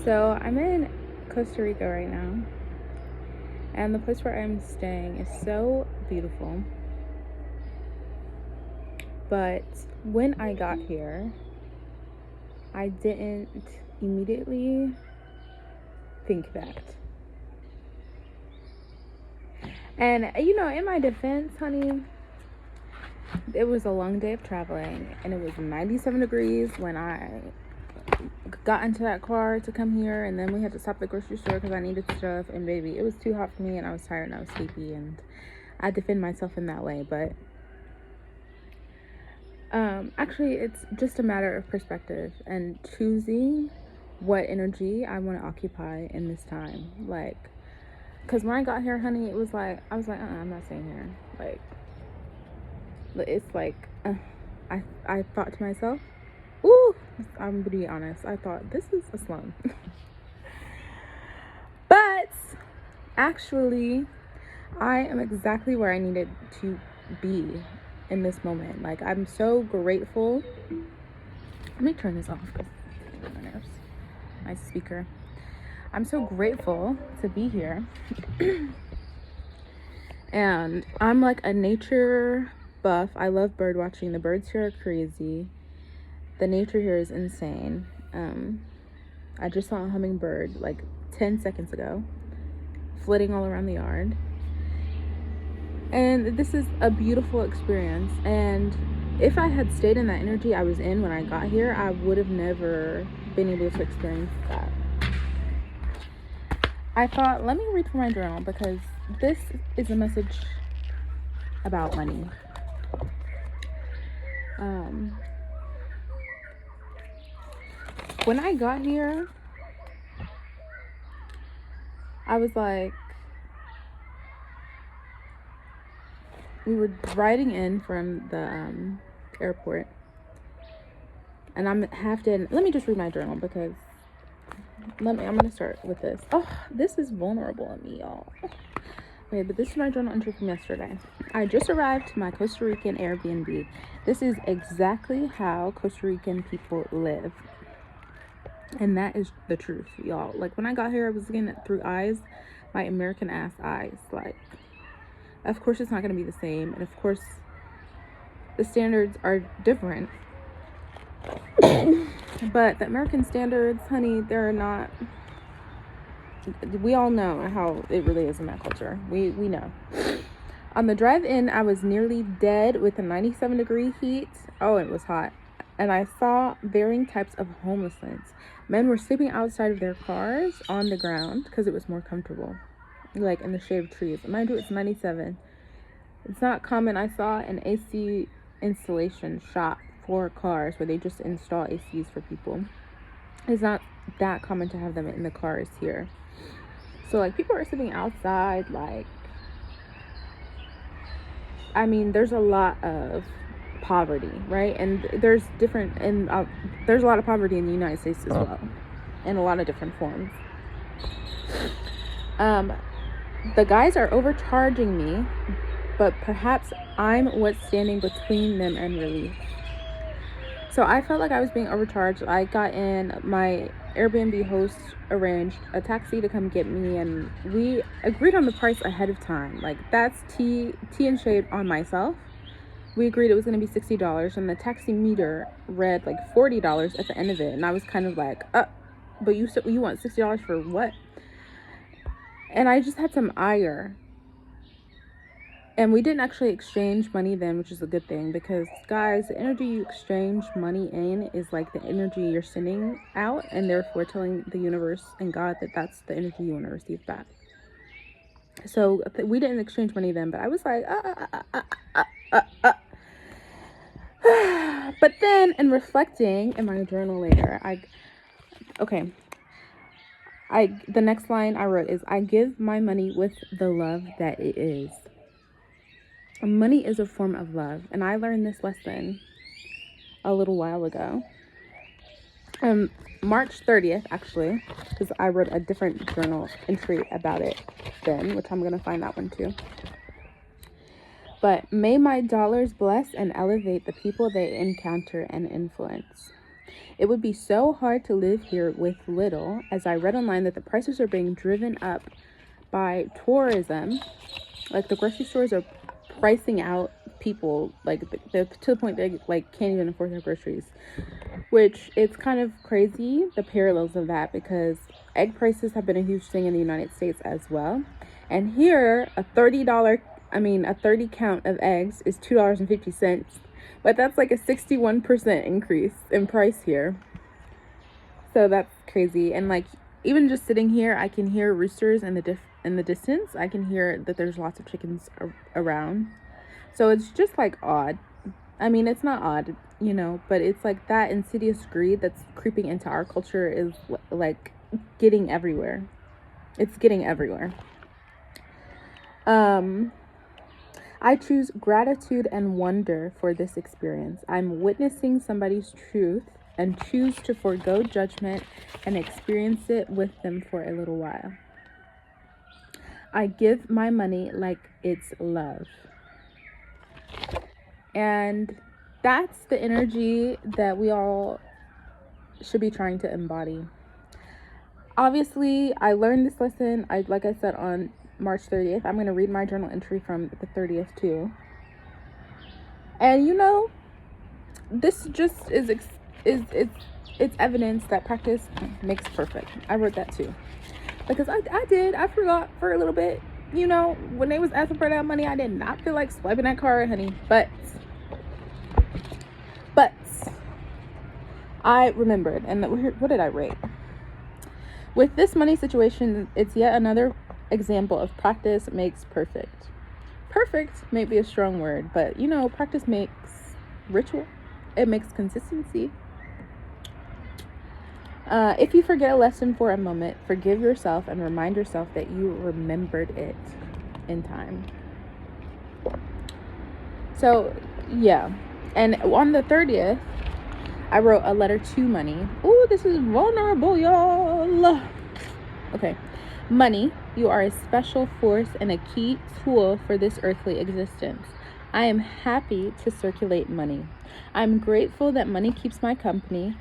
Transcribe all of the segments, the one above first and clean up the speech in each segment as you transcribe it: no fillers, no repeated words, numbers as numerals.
So I'm in Costa Rica right now, and the place where I'm staying is so beautiful. But when I got here, I didn't immediately think that. And in my defense, honey, it was a long day of traveling, and it was 97 degrees when I got into that car to come here, and then we had to stop at the grocery store because I needed stuff, and baby, it was too hot for me, and I was tired and I was sleepy, and I defend myself in that way. But actually, it's just a matter of perspective and choosing what energy I want to occupy in this time. Like, because when I got here, honey, it was like, I was like, I'm not staying here. Like, it's like, I thought to myself, ooh, I'm gonna be honest, I thought, this is a slum. But actually, I am exactly where I needed to be in this moment. Like, I'm so grateful. Let me turn this off because it's getting on my nerves. My speaker. I'm so grateful to be here. And I'm like a nature buff. I love bird watching. The birds here are crazy. The nature here is insane. I just saw a hummingbird like 10 seconds ago, flitting all around the yard. And this is a beautiful experience. And if I had stayed in that energy I was in when I got here, I would have never been able to experience that. I thought, let me read from my journal because this is a message about money. When I got here, I was like, we were riding in from the airport, and I'm half dead. Let me just read my journal because I'm gonna start with this. Oh, this is vulnerable of me, y'all. Okay, but this is my journal entry from yesterday. I just arrived to my Costa Rican Airbnb. This is exactly how Costa Rican people live. And that is the truth, y'all. Like, when I got here, I was looking at through eyes, my American ass eyes. Like, of course it's not going to be the same. And of course, the standards are different. But the American standards, honey, they're not. We all know how it really is in that culture. We know. On the drive in, I was nearly dead with a 97-degree heat. Oh, it was hot. And I saw varying types of homelessness. Men were sleeping outside of their cars on the ground because it was more comfortable, like in the shade of trees. Mind you, it's 97. It's not common. I saw an AC installation shop for cars where they just install ACs for people. It's not that common to have them in the cars here. So, like, people are sleeping outside. Like, I mean, there's a lot of poverty, right? And there's a lot of poverty in the United States as well, in a lot of different forms. The guys are overcharging me, but perhaps I'm what's standing between them and relief. So I felt like I was being overcharged. I got in, my Airbnb host arranged a taxi to come get me, and we agreed on the price ahead of time. Like, that's tea and shade on myself. We agreed it was going to be $60, and the taxi meter read like $40 at the end of it. And I was kind of like, but you want $60 for what? And I just had some ire. And we didn't actually exchange money then, which is a good thing, because guys, the energy you exchange money in is like the energy you're sending out, and therefore telling the universe and God that that's the energy you want to receive back. So we didn't exchange money then, but I was like, But then, in reflecting in my journal later, the next line I wrote is, I give my money with the love that it is. Money is a form of love, and I learned this lesson a little while ago. March 30th, actually, because I wrote a different journal entry about it then, which I'm going to find that one too. But may my dollars bless and elevate the people they encounter and influence. It would be so hard to live here with little, as I read online that the prices are being driven up by tourism. Like, the grocery stores are pricing out people, like, to the point they, like, can't even afford their groceries. Which, it's kind of crazy, the parallels of that, because egg prices have been a huge thing in the United States as well. And here, a $30 count of eggs is $2.50. But that's like a 61% increase in price here. So that's crazy. And like, even just sitting here, I can hear roosters in the distance. I can hear that there's lots of chickens around. So it's just like odd. I mean, it's not odd, you know, but it's like that insidious greed that's creeping into our culture is like getting everywhere. It's getting everywhere. I choose gratitude and wonder for this experience. I'm witnessing somebody's truth and choose to forego judgment and experience it with them for a little while. I give my money like it's love. And that's the energy that we all should be trying to embody. Obviously, I learned this lesson, like I said, on March 30th. I'm going to read my journal entry from the 30th too. And you know, this just is it's evidence that practice makes perfect. I wrote that too. Because I forgot for a little bit. You know, when they was asking for that money, I did not feel like swiping that card, honey. But I remembered. And what did I write? With this money situation, it's yet another example of practice makes perfect. Perfect may be a strong word, but you know, practice makes ritual. It makes consistency. If you forget a lesson for a moment, forgive yourself and remind yourself that you remembered it in time. So, yeah. And on the 30th, I wrote a letter to money. Ooh, this is vulnerable, y'all. Okay. Money, you are a special force and a key tool for this earthly existence. I am happy to circulate money. I'm grateful that money keeps my company.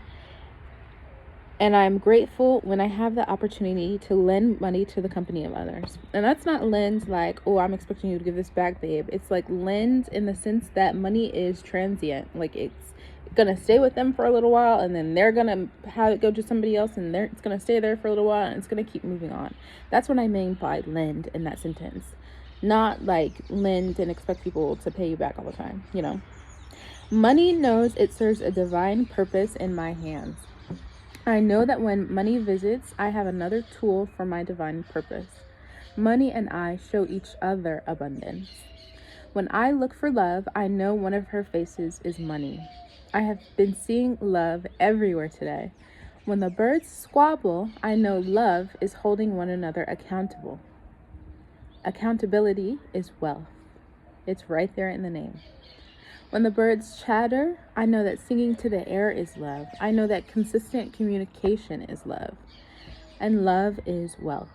And I'm grateful when I have the opportunity to lend money to the company of others. And that's not lend like, oh, I'm expecting you to give this back, babe. It's like lend in the sense that money is transient. Like, it's going to stay with them for a little while, and then they're going to have it go to somebody else, and it's going to stay there for a little while, and it's going to keep moving on. That's what I mean by lend in that sentence. Not like lend and expect people to pay you back all the time, you know. Money knows it serves a divine purpose in my hands. I know that when money visits, I have another tool for my divine purpose. Money and I show each other abundance. When I look for love, I know one of her faces is money. I have been seeing love everywhere today. When the birds squabble, I know love is holding one another accountable. Accountability is wealth. It's right there in the name. When the birds chatter, I know that singing to the air is love. I know that consistent communication is love. And love is wealth.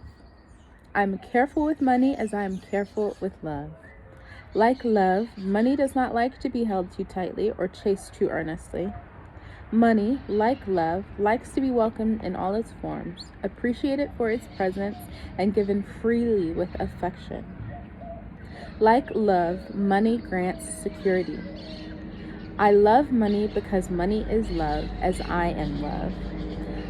I'm careful with money as I am careful with love. Like love, money does not like to be held too tightly or chased too earnestly. Money, like love, likes to be welcomed in all its forms, appreciated for its presence, and given freely with affection. Like love, money grants security. I love money because money is love, as I am love.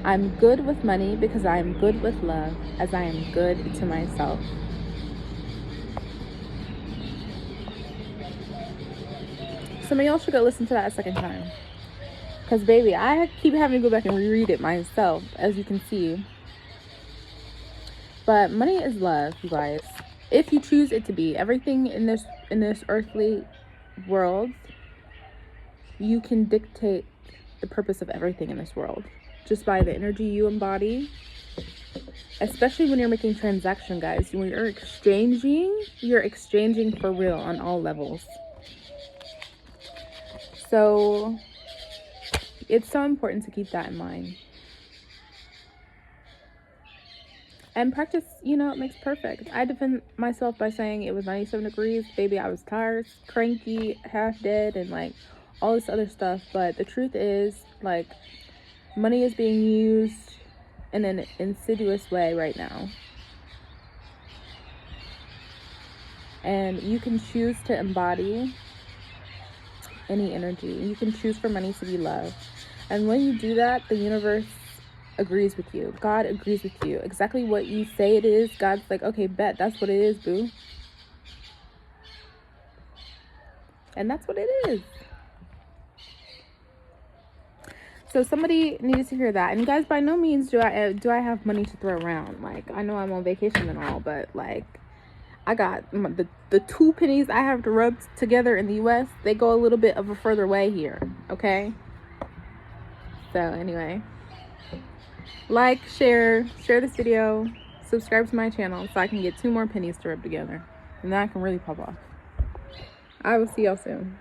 I'm good with money because I am good with love, as I am good to myself. Some of y'all should go listen to that a second time. Because, baby, I keep having to go back and reread it myself, as you can see. But money is love, you guys. If you choose it to be. Everything in this earthly world, you can dictate the purpose of everything in this world just by the energy you embody. Especially when you're making transaction, guys. When you're exchanging for real on all levels. So it's so important to keep that in mind. And practice, you know, it makes perfect. I defend myself by saying it was 97 degrees. Baby, I was tired, cranky, half dead, and like all this other stuff. But the truth is, like, Money is being used in an insidious way right now. And you can choose to embody any energy. You can choose for money to be love. And when you do that, the universe agrees with you. God agrees with you. Exactly what you say it is, God's like, okay, bet, that's what it is, boo. And that's what it is. So somebody needed to hear that. And guys, by no means do I have money to throw around. Like, I know I'm on vacation and all, but like, I got the 2 pennies I have to rub together in the US, they go a little bit of a further way here, okay? So anyway, like, share this video, subscribe to my channel so I can get 2 more pennies to rub together. And then I can really pop off. I will see y'all soon.